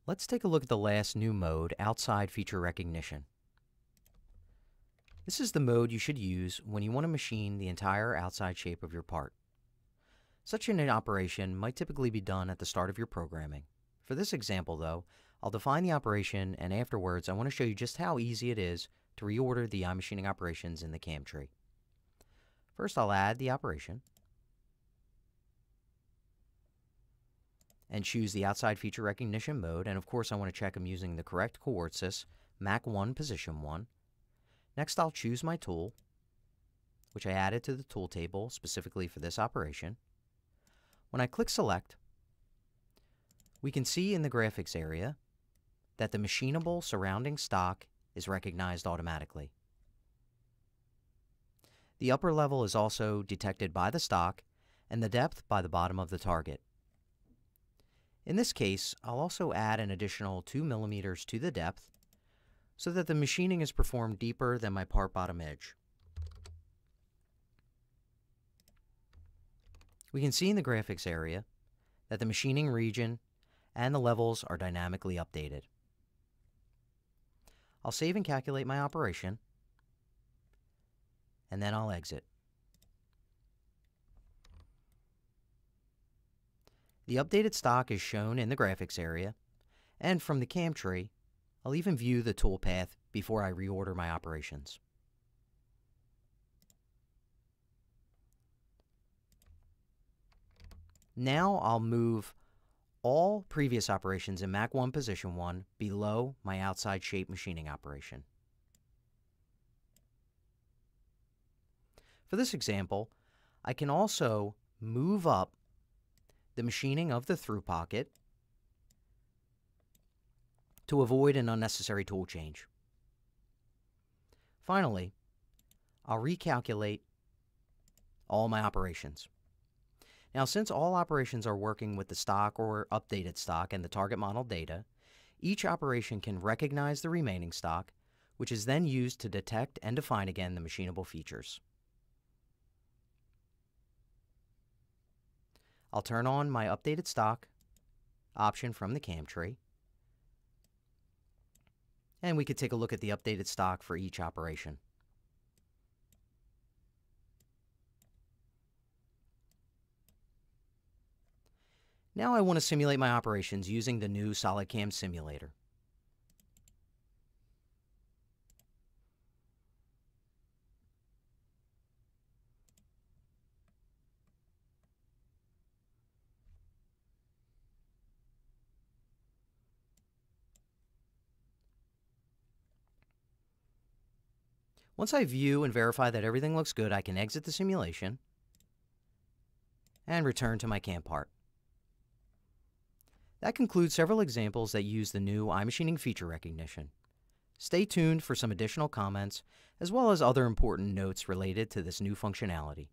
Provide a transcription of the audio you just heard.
Let's take a look at the last new mode, outside feature recognition. This is the mode you should use when you want to machine the entire outside shape of your part. Such an operation might typically be done at the start of your programming. For this example though, I'll define the operation, and afterwards I want to show you just how easy it is to reorder the iMachining operations in the CAM tree. First I'll add the operation and choose the outside feature recognition mode, and of course I want to check I'm using the correct coordinates, Mach 1 position 1. Next I'll choose my tool, which I added to the tool table specifically for this operation. When I click select, we can see in the graphics area that the machinable surrounding stock is recognized automatically. The upper level is also detected by the stock and the depth by the bottom of the target. In this case, I'll also add an additional 2 millimeters to the depth so that the machining is performed deeper than my part bottom edge. We can see in the graphics area that the machining region and the levels are dynamically updated. I'll save and calculate my operation, and then I'll exit. The updated stock is shown in the graphics area, and from the CAM tree, I'll even view the toolpath before I reorder my operations. Now I'll move all previous operations in Mach 1 position 1 below my outside shape machining operation. For this example, I can also move up the machining of the through pocket to avoid an unnecessary tool change. Finally, I'll recalculate all my operations. Now, since all operations are working with the stock or updated stock and the target model data, each operation can recognize the remaining stock, which is then used to detect and define again the machinable features. I'll turn on my updated stock option from the CAM tree, and we could take a look at the updated stock for each operation. Now I want to simulate my operations using the new SolidCAM simulator. Once I view and verify that everything looks good, I can exit the simulation and return to my CAM part. That concludes several examples that use the new iMachining feature recognition. Stay tuned for some additional comments as well as other important notes related to this new functionality.